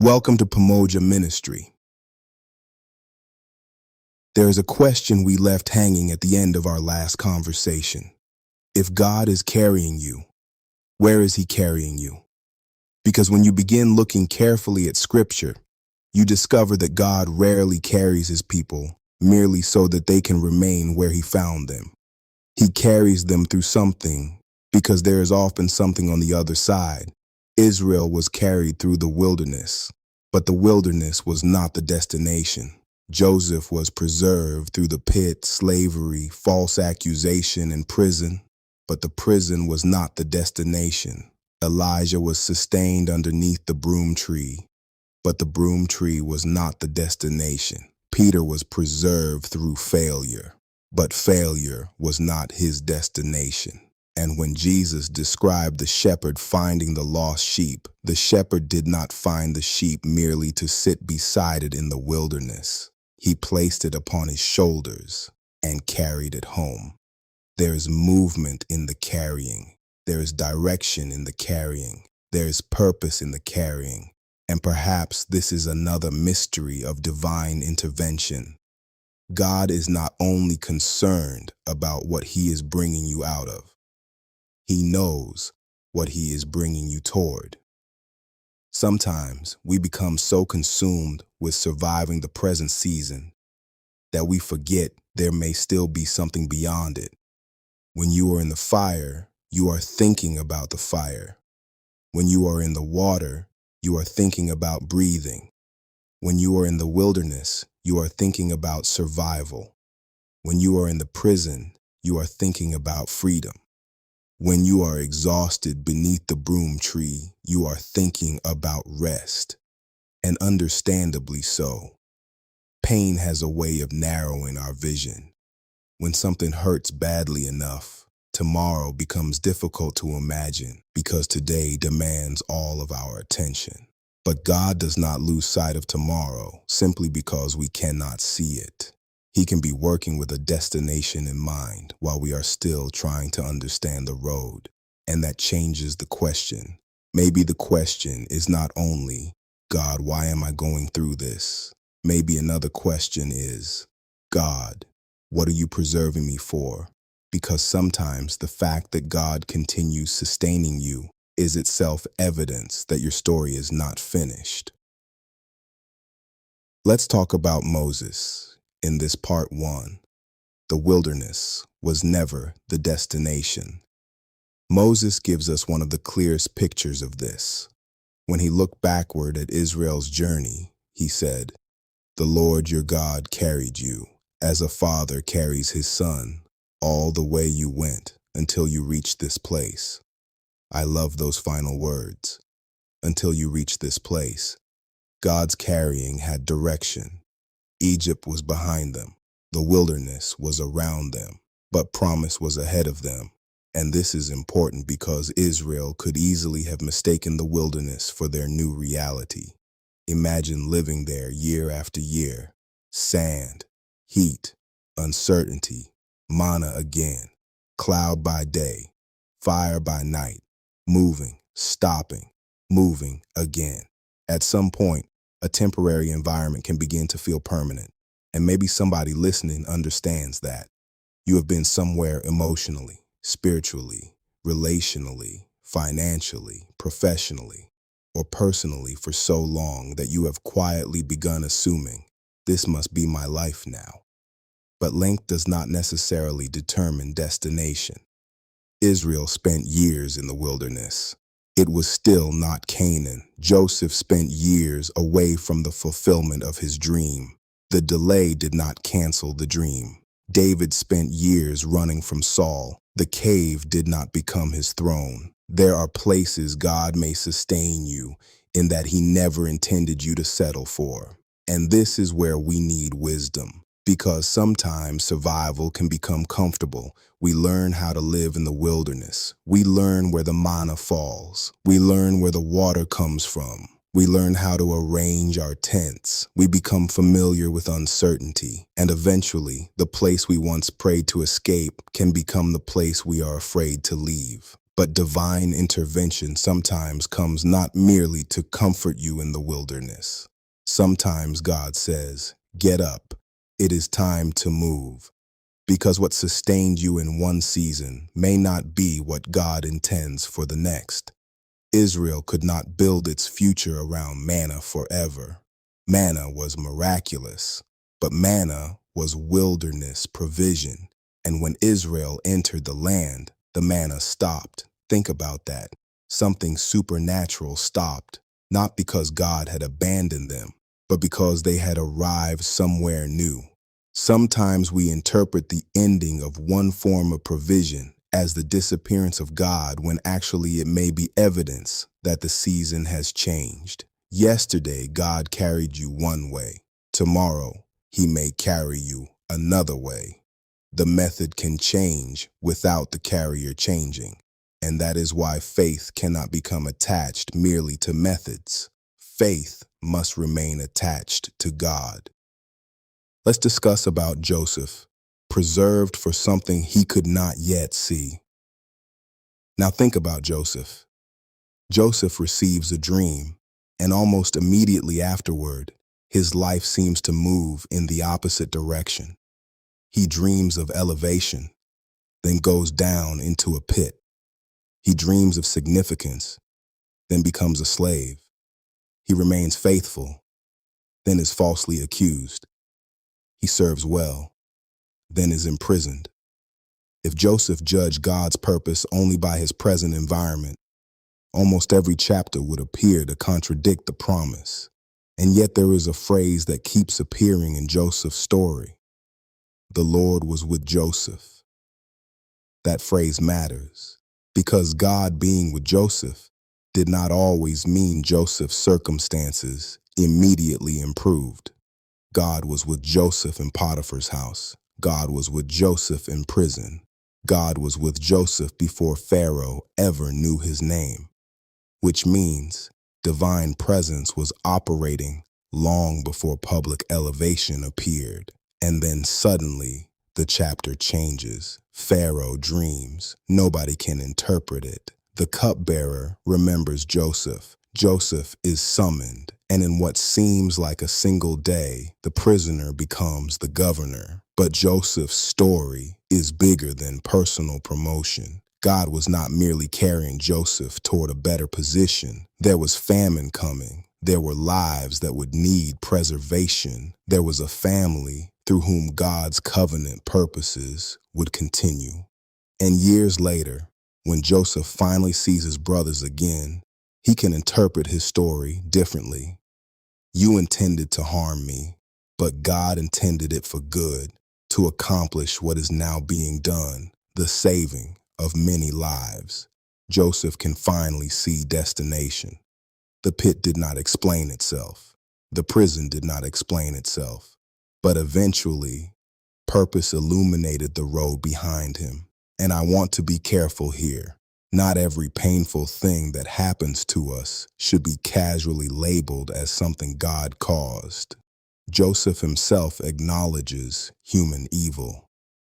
Welcome to Pamoja Ministry. There is a question we left hanging at the end of our last conversation. If God is carrying you, where is He carrying you? Because when you begin looking carefully at Scripture, you discover that God rarely carries His people merely so that they can remain where He found them. He carries them through something because there is often something on the other side. Israel was carried through the wilderness, but the wilderness was not the destination. Joseph was preserved through the pit, slavery, false accusation, and prison, but the prison was not the destination. Elijah was sustained underneath the broom tree, but the broom tree was not the destination. Peter was preserved through failure, but failure was not his destination. And when Jesus described the shepherd finding the lost sheep, the shepherd did not find the sheep merely to sit beside it in the wilderness. He placed it upon his shoulders and carried it home. There is movement in the carrying. There is direction in the carrying. There is purpose in the carrying. And perhaps this is another mystery of divine intervention. God is not only concerned about what He is bringing you out of, He knows what He is bringing you toward. Sometimes we become so consumed with surviving the present season that we forget there may still be something beyond it. When you are in the fire, you are thinking about the fire. When you are in the water, you are thinking about breathing. When you are in the wilderness, you are thinking about survival. When you are in the prison, you are thinking about freedom. When you are exhausted beneath the broom tree, you are thinking about rest. And understandably so. Pain has a way of narrowing our vision. When something hurts badly enough, tomorrow becomes difficult to imagine because today demands all of our attention. But God does not lose sight of tomorrow simply because we cannot see it. He can be working with a destination in mind while we are still trying to understand the road. And that changes the question. Maybe the question is not only, God, why am I going through this? Maybe another question is, God, what are you preserving me for? Because sometimes the fact that God continues sustaining you is itself evidence that your story is not finished. Let's talk about Moses. In this part 1, the wilderness was never the destination. Moses gives us one of the clearest pictures of this. When he looked backward at Israel's journey, he said, "The Lord your God carried you, as a father carries his son, all the way you went until you reached this place." I love those final words. Until you reach this place. God's carrying had direction. Egypt was behind them. The wilderness was around them, but promise was ahead of them. And this is important because Israel could easily have mistaken the wilderness for their new reality. Imagine living there year after year. Sand, heat, uncertainty, manna again, cloud by day, fire by night, moving, stopping, moving again. At some point, a temporary environment can begin to feel permanent. And maybe somebody listening understands that. You have been somewhere emotionally, spiritually, relationally, financially, professionally, or personally for so long that you have quietly begun assuming, this must be my life now. But length does not necessarily determine destination. Israel spent years in the wilderness. It was still not Canaan. Joseph spent years away from the fulfillment of his dream. The delay did not cancel the dream. David spent years running from Saul. The cave did not become his throne. There are places God may sustain you in that He never intended you to settle for. And this is where we need wisdom. Because sometimes survival can become comfortable. We learn how to live in the wilderness. We learn where the manna falls. We learn where the water comes from. We learn how to arrange our tents. We become familiar with uncertainty. And eventually, the place we once prayed to escape can become the place we are afraid to leave. But divine intervention sometimes comes not merely to comfort you in the wilderness. Sometimes God says, "Get up. It is time to move." Because what sustained you in one season may not be what God intends for the next. Israel could not build its future around manna forever. Manna was miraculous, but manna was wilderness provision. And when Israel entered the land, the manna stopped. Think about that. Something supernatural stopped, not because God had abandoned them, but because they had arrived somewhere new. Sometimes we interpret the ending of one form of provision as the disappearance of God when actually it may be evidence that the season has changed. Yesterday, God carried you one way. Tomorrow, He may carry you another way. The method can change without the carrier changing, and that is why faith cannot become attached merely to methods. Faith must remain attached to God. Let's discuss about Joseph, preserved for something he could not yet see. Now think about Joseph. Joseph receives a dream, and almost immediately afterward, his life seems to move in the opposite direction. He dreams of elevation, then goes down into a pit. He dreams of significance, then becomes a slave. He remains faithful, then is falsely accused. He serves well, then is imprisoned. If Joseph judged God's purpose only by his present environment, almost every chapter would appear to contradict the promise. And yet there is a phrase that keeps appearing in Joseph's story. The Lord was with Joseph. That phrase matters because God being with Joseph did not always mean Joseph's circumstances immediately improved. God was with Joseph in Potiphar's house. God was with Joseph in prison. God was with Joseph before Pharaoh ever knew his name, which means divine presence was operating long before public elevation appeared. And then suddenly, the chapter changes. Pharaoh dreams. Nobody can interpret it. The cupbearer remembers Joseph. Joseph is summoned, and in what seems like a single day, the prisoner becomes the governor. But Joseph's story is bigger than personal promotion. God was not merely carrying Joseph toward a better position. There was famine coming. There were lives that would need preservation. There was a family through whom God's covenant purposes would continue. And years later, when Joseph finally sees his brothers again, he can interpret his story differently. You intended to harm me, but God intended it for good, to accomplish what is now being done, the saving of many lives. Joseph can finally see destination. The pit did not explain itself. The prison did not explain itself. But eventually, purpose illuminated the road behind him. And I want to be careful here. Not every painful thing that happens to us should be casually labeled as something God caused. Joseph himself acknowledges human evil.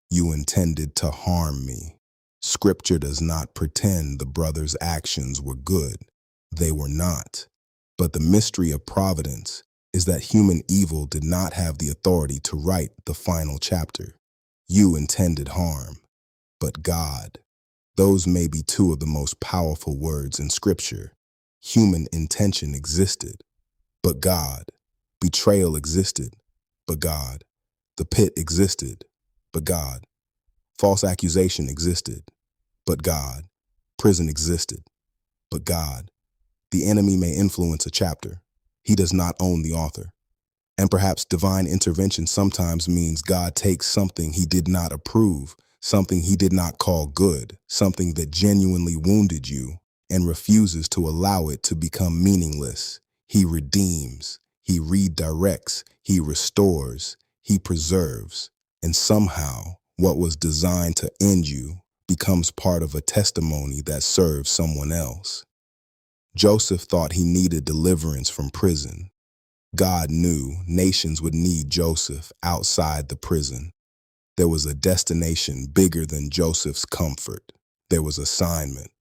You intended to harm me. Scripture does not pretend the brothers' actions were good. They were not. But the mystery of providence is that human evil did not have the authority to write the final chapter. You intended harm, but God. Those may be two of the most powerful words in Scripture. Human intention existed, but God. Betrayal existed, but God. The pit existed, but God. False accusation existed, but God. Prison existed, but God. The enemy may influence a chapter. He does not own the author. And perhaps divine intervention sometimes means God takes something he did not approve, something he did not call good, something that genuinely wounded you, and refuses to allow it to become meaningless. He redeems, he redirects, he restores, he preserves, and somehow what was designed to end you becomes part of a testimony that serves someone else. Joseph thought he needed deliverance from prison. God knew nations would need Joseph outside the prison. There was a destination bigger than Joseph's comfort. There was assignment.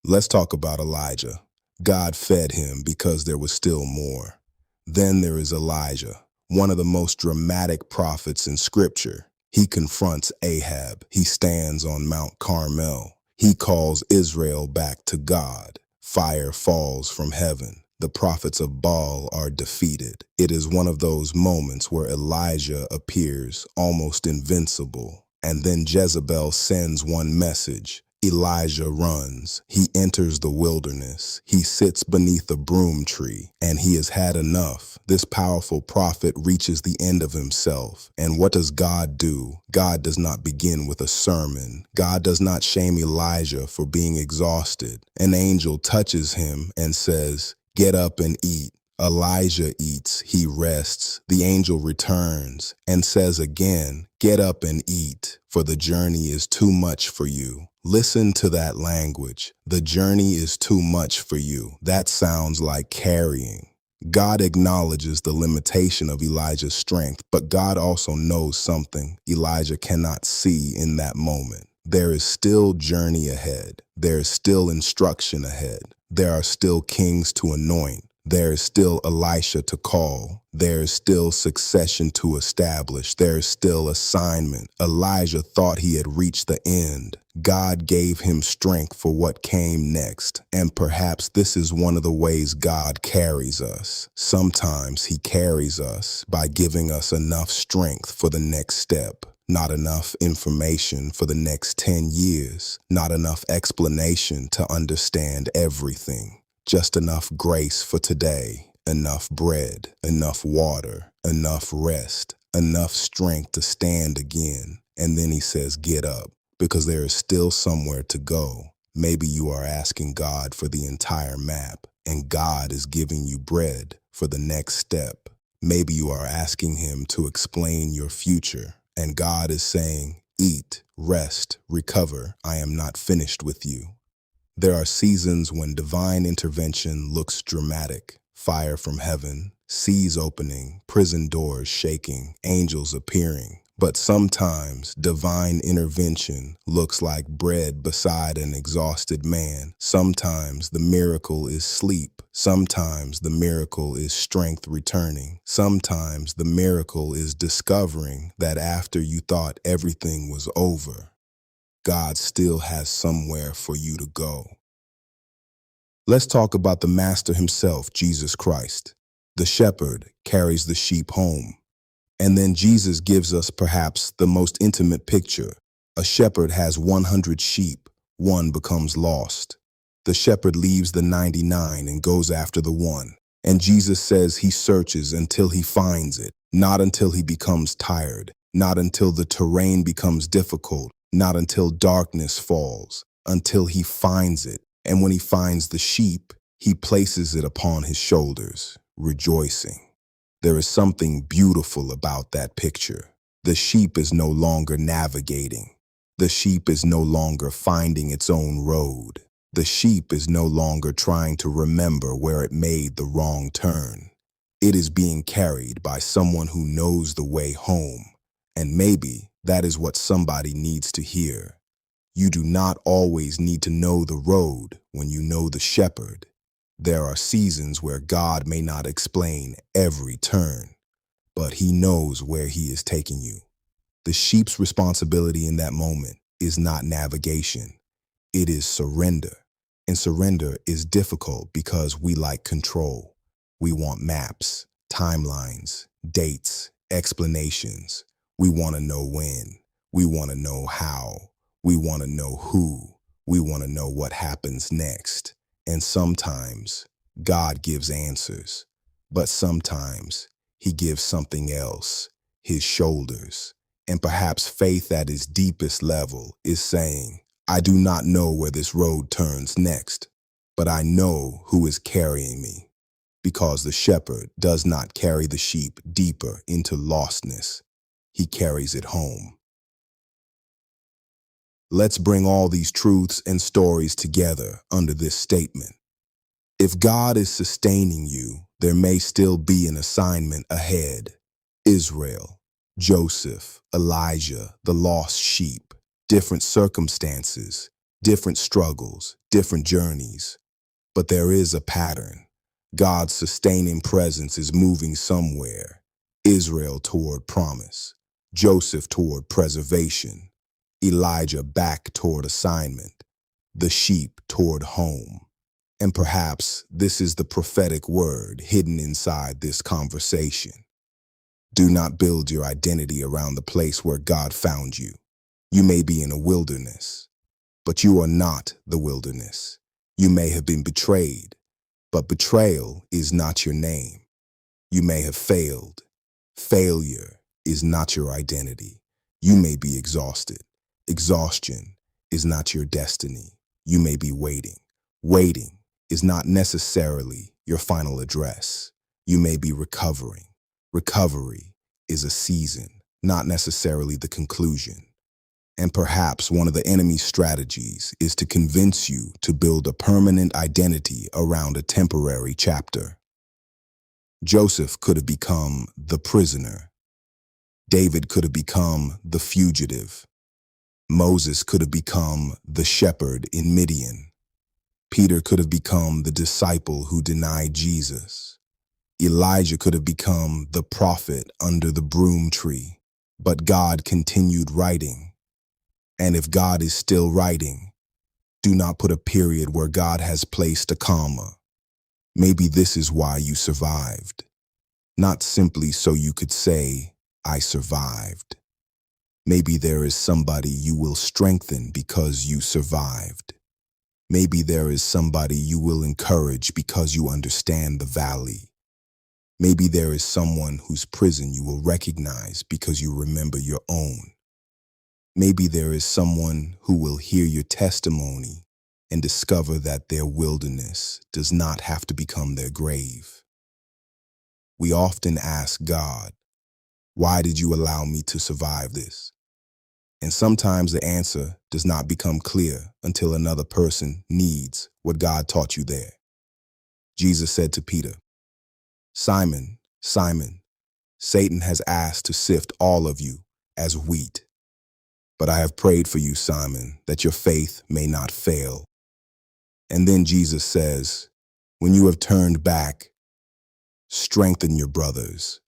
Let's talk about Elijah. God fed him because there was still more. Then there is Elijah, one of the most dramatic prophets in Scripture. He confronts Ahab. He stands on Mount Carmel. He calls Israel back to God. Fire falls from heaven. The prophets of Baal are defeated. It is one of those moments where Elijah appears almost invincible. And then Jezebel sends one message. Elijah runs. He enters the wilderness. He sits beneath a broom tree, and he has had enough. This powerful prophet reaches the end of himself. And what does God do? God does not begin with a sermon. God does not shame Elijah for being exhausted. An angel touches him and says, "Get up and eat." Elijah eats, he rests. The angel returns and says again, "Get up and eat, for the journey is too much for you." Listen to that language. The journey is too much for you. That sounds like carrying. God acknowledges the limitation of Elijah's strength, but God also knows something Elijah cannot see in that moment. There is still journey ahead. There is still instruction ahead. There are still kings to anoint. There is still Elisha to call. There is still succession to establish. There is still assignment. Elijah thought he had reached the end. God gave him strength for what came next. And perhaps this is one of the ways God carries us. Sometimes he carries us by giving us enough strength for the next step. Not enough information for the next 10 years. Not enough explanation to understand everything. Just enough grace for today, enough bread, enough water, enough rest, enough strength to stand again. And then he says, "Get up," because there is still somewhere to go. Maybe you are asking God for the entire map, and God is giving you bread for the next step. Maybe you are asking him to explain your future, and God is saying, "Eat, rest, recover. I am not finished with you." There are seasons when divine intervention looks dramatic. Fire from heaven, seas opening, prison doors shaking, angels appearing. But sometimes divine intervention looks like bread beside an exhausted man. Sometimes the miracle is sleep. Sometimes the miracle is strength returning. Sometimes the miracle is discovering that after you thought everything was over, God still has somewhere for you to go. Let's talk about the Master himself, Jesus Christ. The shepherd carries the sheep home. And then Jesus gives us perhaps the most intimate picture. A shepherd has 100 sheep. One becomes lost. The shepherd leaves the 99 and goes after the one. And Jesus says he searches until he finds it, not until he becomes tired, not until the terrain becomes difficult, not until darkness falls, until he finds it. And when he finds the sheep, he places it upon his shoulders, rejoicing. There is something beautiful about that picture. The sheep is no longer navigating. The sheep is no longer finding its own road. The sheep is no longer trying to remember where it made the wrong turn. It is being carried by someone who knows the way home. And maybe that is what somebody needs to hear. You do not always need to know the road when you know the shepherd. There are seasons where God may not explain every turn, but he knows where he is taking you. The sheep's responsibility in that moment is not navigation. It is surrender. And surrender is difficult because we like control. We want maps, timelines, dates, explanations. We want to know when. We want to know how. We want to know who. We want to know what happens next. And sometimes God gives answers, but sometimes he gives something else, his shoulders. And perhaps faith at its deepest level is saying, "I do not know where this road turns next, but I know who is carrying me." Because the shepherd does not carry the sheep deeper into lostness. He carries it home. Let's bring all these truths and stories together under this statement. If God is sustaining you, there may still be an assignment ahead. Israel, Joseph, Elijah, the lost sheep, different circumstances, Different struggles, different journeys, but there is a pattern. God's sustaining presence is moving somewhere. Israel toward promise, Joseph toward preservation, Elijah back toward assignment, the sheep toward home. And perhaps this is the prophetic word hidden inside this conversation. Do not build your identity around the place where God found you. You may be in a wilderness, but you are not the wilderness. You may have been betrayed, but betrayal is not your name. You may have failed. Failure is not your identity. You may be exhausted. Exhaustion is not your destiny. You may be waiting. Waiting is not necessarily your final address. You may be recovering. Recovery is a season, not necessarily the conclusion. And perhaps one of the enemy's strategies is to convince you to build a permanent identity around a temporary chapter. Joseph could have become the prisoner. David could have become the fugitive. Moses could have become the shepherd in Midian. Peter could have become the disciple who denied Jesus. Elijah could have become the prophet under the broom tree. But God continued writing. And if God is still writing, do not put a period where God has placed a comma. Maybe this is why you survived. Not simply so you could say, I survived. Maybe there is somebody you will strengthen because you survived. Maybe there is somebody you will encourage because you understand the valley. Maybe there is someone whose prison you will recognize because you remember your own. Maybe there is someone who will hear your testimony and discover that their wilderness does not have to become their grave. We often ask God, why did you allow me to survive this? And sometimes the answer does not become clear until another person needs what God taught you there. Jesus said to Peter, Simon, Simon, Satan has asked to sift all of you as wheat. But I have prayed for you, Simon, that your faith may not fail. And then Jesus says, when you have turned back, strengthen your brothers.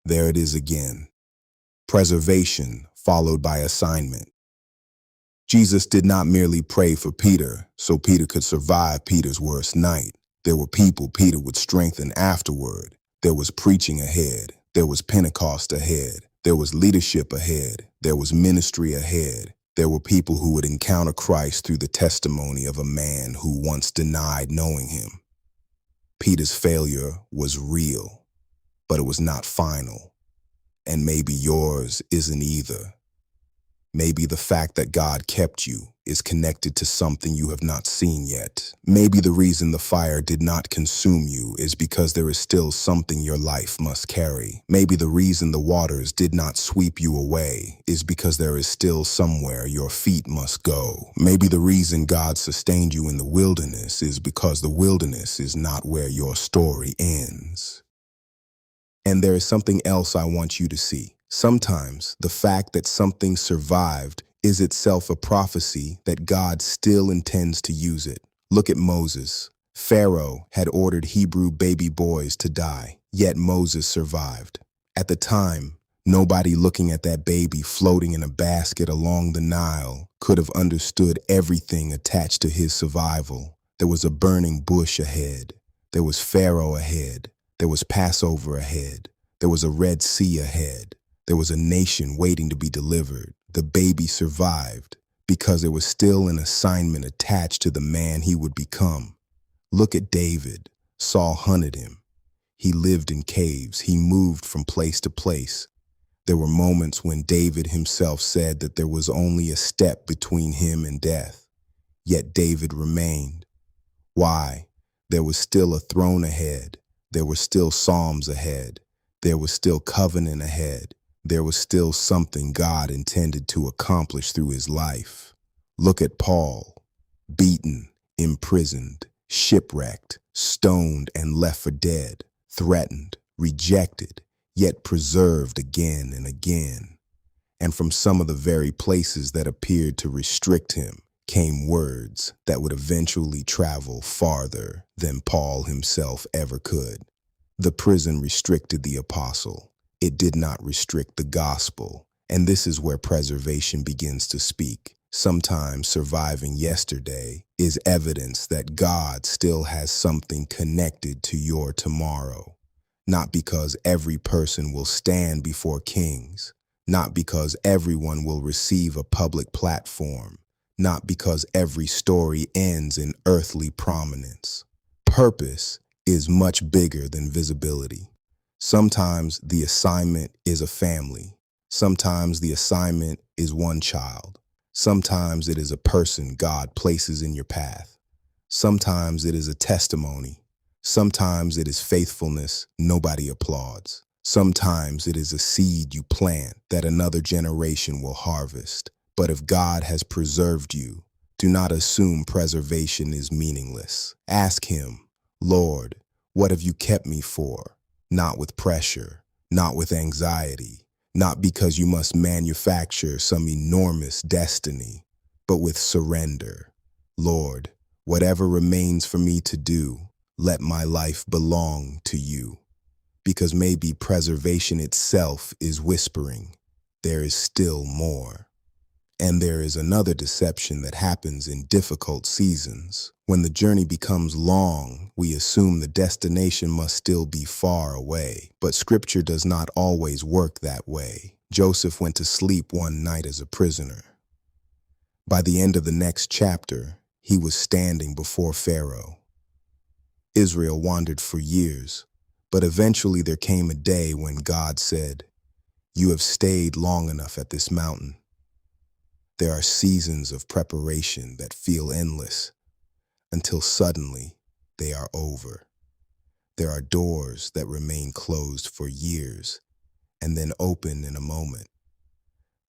There it is again. Preservation followed by assignment. Jesus did not merely pray for Peter so Peter could survive Peter's worst night. There were people Peter would strengthen afterward. There was preaching ahead. There was Pentecost ahead. There was leadership ahead. There was ministry ahead. There were people who would encounter Christ through the testimony of a man who once denied knowing him. Peter's failure was real, but it was not final. And maybe yours isn't either. Maybe the fact that God kept you is connected to something you have not seen yet. Maybe the reason the fire did not consume you is because there is still something your life must carry. Maybe the reason the waters did not sweep you away is because there is still somewhere your feet must go. Maybe the reason God sustained you in the wilderness is because the wilderness is not where your story ends. And there is something else I want you to see. Sometimes the fact that something survived is itself a prophecy that God still intends to use it. Look at Moses. Pharaoh had ordered Hebrew baby boys to die, yet Moses survived. At the time, nobody looking at that baby floating in a basket along the Nile could have understood everything attached to his survival. There was a burning bush ahead. There was Pharaoh ahead. There was Passover ahead. There was a Red Sea ahead. There was a nation waiting to be delivered. The baby survived because there was still an assignment attached to the man he would become. Look at David. Saul hunted him. He lived in caves. He moved from place to place. There were moments when David himself said that there was only a step between him and death. Yet David remained. Why? There was still a throne ahead. There were still Psalms ahead. There was still covenant ahead. There was still something God intended to accomplish through his life. Look at Paul, beaten, imprisoned, shipwrecked, stoned and left for dead, threatened, rejected, yet preserved again and again. And from some of the very places that appeared to restrict him, came words that would eventually travel farther than Paul himself ever could. The prison restricted the apostle. It did not restrict the gospel. And this is where preservation begins to speak. Sometimes surviving yesterday is evidence that God still has something connected to your tomorrow. Not because every person will stand before kings, not because everyone will receive a public platform, not because every story ends in earthly prominence. Purpose is much bigger than visibility. Sometimes the assignment is a family. Sometimes the assignment is one child. Sometimes it is a person God places in your path. Sometimes it is a testimony. Sometimes it is faithfulness nobody applauds. Sometimes it is a seed you plant that another generation will harvest. But if God has preserved you, do not assume preservation is meaningless. Ask Him, Lord, what have you kept me for? Not with pressure, not with anxiety, not because you must manufacture some enormous destiny, but with surrender. Lord, whatever remains for me to do, let my life belong to you. Because maybe preservation itself is whispering, there is still more. And there is another deception that happens in difficult seasons. When the journey becomes long, we assume the destination must still be far away. But Scripture does not always work that way. Joseph went to sleep one night as a prisoner. By the end of the next chapter, he was standing before Pharaoh. Israel wandered for years, but eventually there came a day when God said, "You have stayed long enough at this mountain." There are seasons of preparation that feel endless until suddenly they are over. There are doors that remain closed for years and then open in a moment.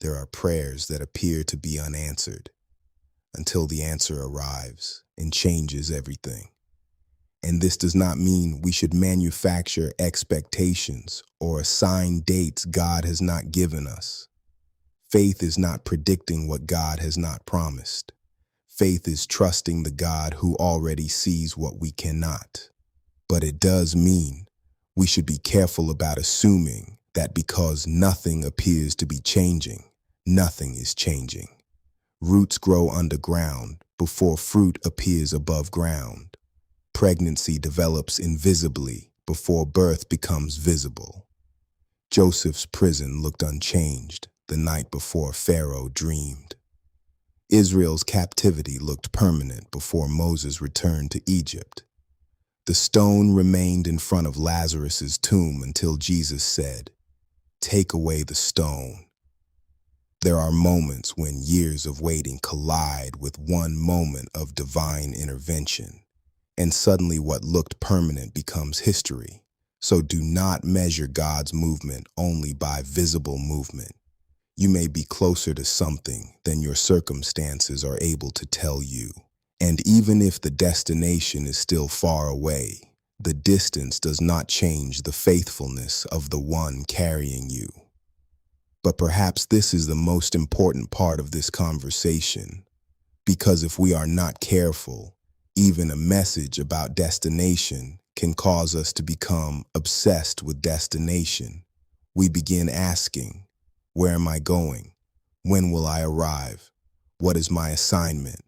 There are prayers that appear to be unanswered until the answer arrives and changes everything. And this does not mean we should manufacture expectations or assign dates God has not given us. Faith is not predicting what God has not promised. Faith is trusting the God who already sees what we cannot. But it does mean we should be careful about assuming that because nothing appears to be changing, nothing is changing. Roots grow underground before fruit appears above ground. Pregnancy develops invisibly before birth becomes visible. Joseph's prison looked unchanged the night before Pharaoh dreamed. Israel's captivity looked permanent before Moses returned to Egypt. The stone remained in front of Lazarus's tomb until Jesus said, "Take away the stone." There are moments when years of waiting collide with one moment of divine intervention, and suddenly what looked permanent becomes history. So do not measure God's movement only by visible movement. You may be closer to something than your circumstances are able to tell you. And even if the destination is still far away, the distance does not change the faithfulness of the one carrying you. But perhaps this is the most important part of this conversation, because if we are not careful, even a message about destination can cause us to become obsessed with destination. We begin asking, where am I going? When will I arrive? What is my assignment?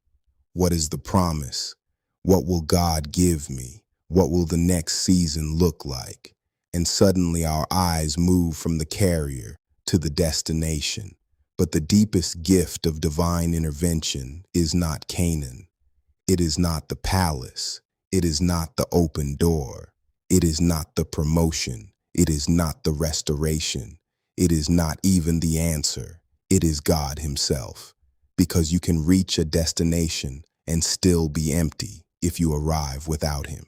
What is the promise? What will God give me? What will the next season look like? And suddenly our eyes move from the carrier to the destination. But the deepest gift of divine intervention is not Canaan. It is not the palace. It is not the open door. It is not the promotion. It is not the restoration. It is not even the answer. It is God Himself. Because you can reach a destination and still be empty if you arrive without Him.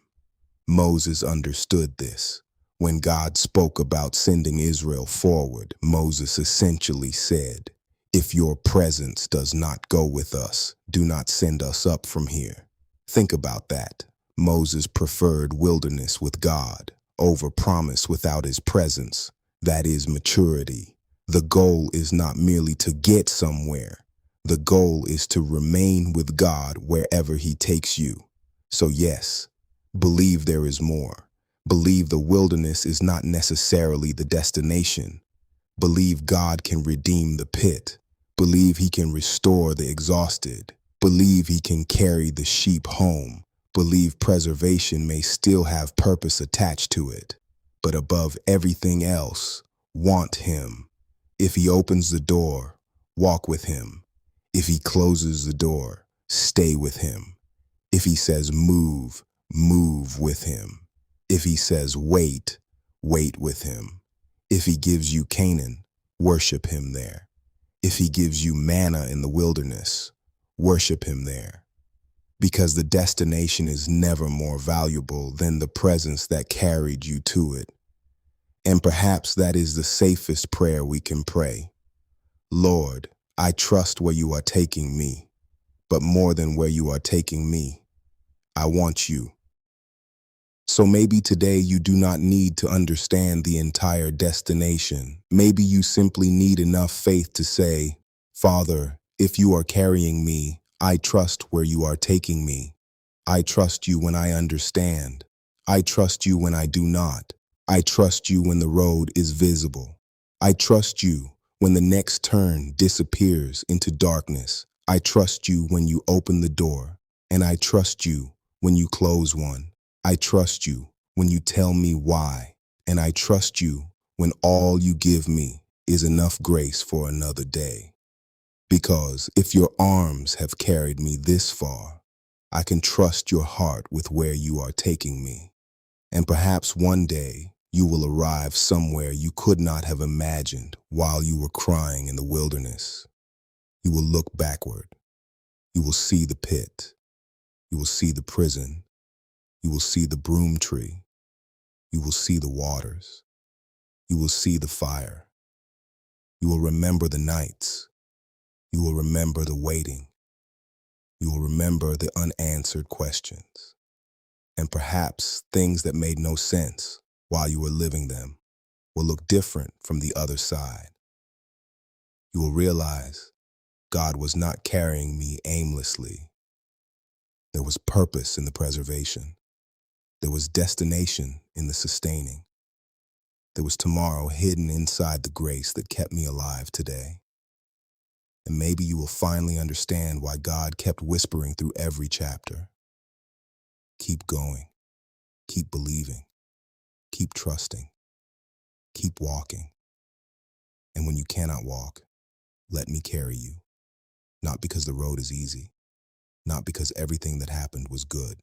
Moses understood this. When God spoke about sending Israel forward, Moses essentially said, "If your presence does not go with us, do not send us up from here." Think about that. Moses preferred wilderness with God over promise without His presence. That is maturity. The goal is not merely to get somewhere, The goal is to remain with God wherever He takes you. So yes, believe there is more. Believe the wilderness is not necessarily the destination. Believe God can redeem the pit. Believe He can restore the exhausted. Believe He can carry the sheep home. Believe preservation may still have purpose attached to it. But above everything else, want Him. If He opens the door, walk with Him. If He closes the door, stay with Him. If He says move, move with Him. If He says wait, wait with Him. If He gives you Canaan, worship Him there. If He gives you manna in the wilderness, worship Him there. Because the destination is never more valuable than the presence that carried you to it. And perhaps that is the safest prayer we can pray. Lord, I trust where you are taking me, but more than where you are taking me, I want you. So maybe today you do not need to understand the entire destination. Maybe you simply need enough faith to say, Father, if you are carrying me, I trust where you are taking me. I trust you when I understand. I trust you when I do not. I trust you when the road is visible. I trust you when the next turn disappears into darkness. I trust you when you open the door, and I trust you when you close one. I trust you when you tell me why, and I trust you when all you give me is enough grace for another day. Because if your arms have carried me this far, I can trust your heart with where you are taking me. And perhaps one day you will arrive somewhere you could not have imagined while you were crying in the wilderness. You will look backward. You will see the pit. You will see the prison. You will see the broom tree. You will see the waters. You will see the fire. You will remember the nights. You will remember the waiting. You will remember the unanswered questions. And perhaps things that made no sense while you were living them will look different from the other side. You will realize God was not carrying me aimlessly. There was purpose in the preservation. There was destination in the sustaining. There was tomorrow hidden inside the grace that kept me alive today. And maybe you will finally understand why God kept whispering through every chapter. Keep going. Keep believing. Keep trusting. Keep walking. And when you cannot walk, let me carry you. Not because the road is easy. Not because everything that happened was good.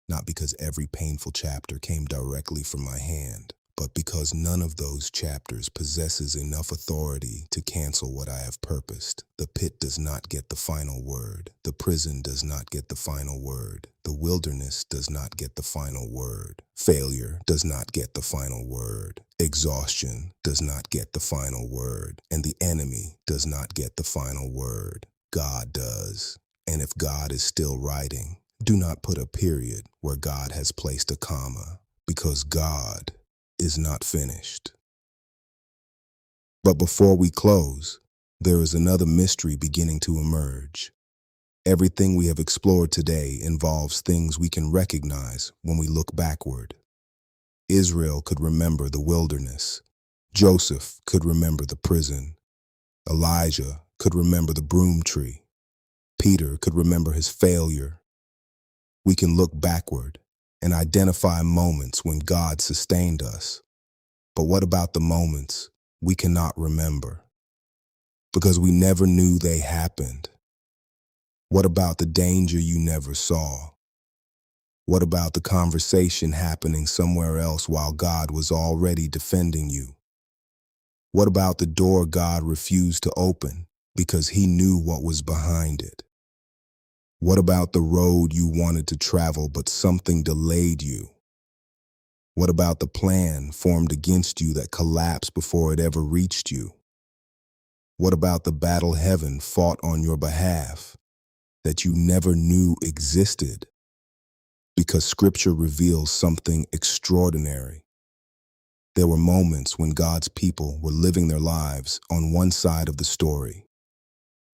Not because every painful chapter came directly from my hand, but because none of those chapters possesses enough authority to cancel what I have purposed. The pit does not get the final word. The prison does not get the final word. The wilderness does not get the final word. Failure does not get the final word. Exhaustion does not get the final word. And the enemy does not get the final word. God does. And if God is still writing, do not put a period where God has placed a comma, because God is not finished. But before we close, there is another mystery beginning to emerge. Everything we have explored today involves things we can recognize when we look backward. Israel could remember the wilderness. Joseph could remember the prison. Elijah could remember the broom tree. Peter could remember his failure. We can look backward and identify moments when God sustained us. But what about the moments we cannot remember? Because we never knew they happened. What about the danger you never saw? What about the conversation happening somewhere else while God was already defending you? What about the door God refused to open because He knew what was behind it? What about the road you wanted to travel but something delayed you? What about the plan formed against you that collapsed before it ever reached you? What about the battle heaven fought on your behalf that you never knew existed? Because Scripture reveals something extraordinary. There were moments when God's people were living their lives on one side of the story,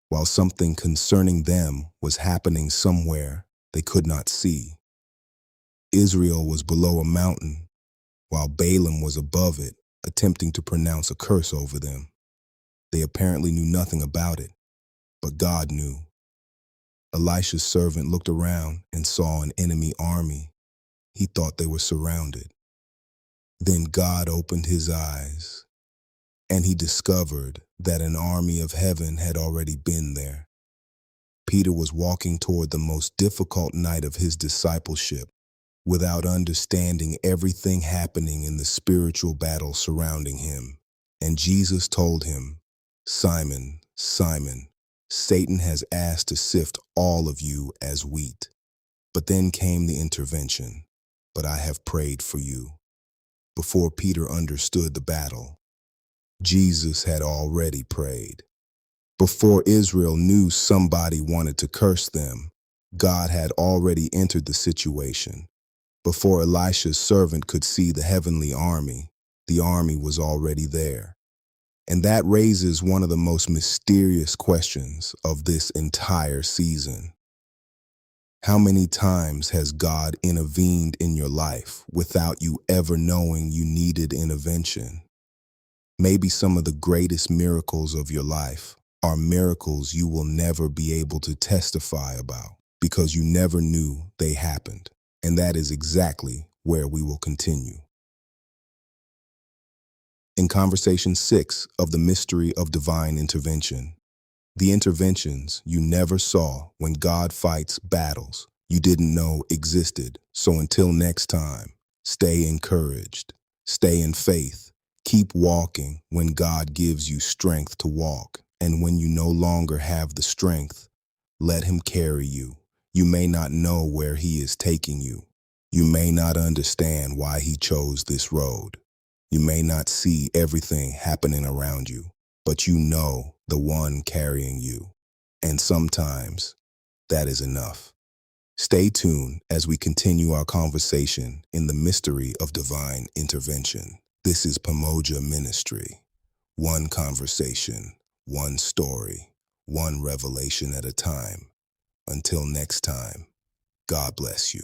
while something concerning them was happening somewhere they could not see. Israel was below a mountain, while Balaam was above it, attempting to pronounce a curse over them. They apparently knew nothing about it, but God knew. Elisha's servant looked around and saw an enemy army. He thought they were surrounded. Then God opened his eyes, and he discovered that an army of heaven had already been there. Peter was walking toward the most difficult night of his discipleship without understanding everything happening in the spiritual battle surrounding him. And Jesus told him, "Simon, Simon, Satan has asked to sift all of you as wheat." But then came the intervention. "But I have prayed for you." Before Peter understood the battle, Jesus had already prayed. Before Israel knew somebody wanted to curse them, God had already entered the situation. Before Elisha's servant could see the army was already there. And that raises one of the most mysterious questions of this entire season. How many times has God intervened in your life without you ever knowing you needed intervention? Maybe some of the greatest miracles of your life are miracles you will never be able to testify about because you never knew they happened. And that is exactly where we will continue. In Conversation 6 of the Mystery of Divine Intervention, the interventions you never saw when God fights battles you didn't know existed. So until next time, stay encouraged, stay in faith, keep walking when God gives you strength to walk. And when you no longer have the strength, let him carry you. You may not know where he is taking you. You may not understand why he chose this road. You may not see everything happening around you, but you know the one carrying you. And sometimes that is enough. Stay tuned as we continue our conversation in the mystery of divine intervention. This is Pamoja Ministry. One conversation, one story, one revelation at a time. Until next time, God bless you.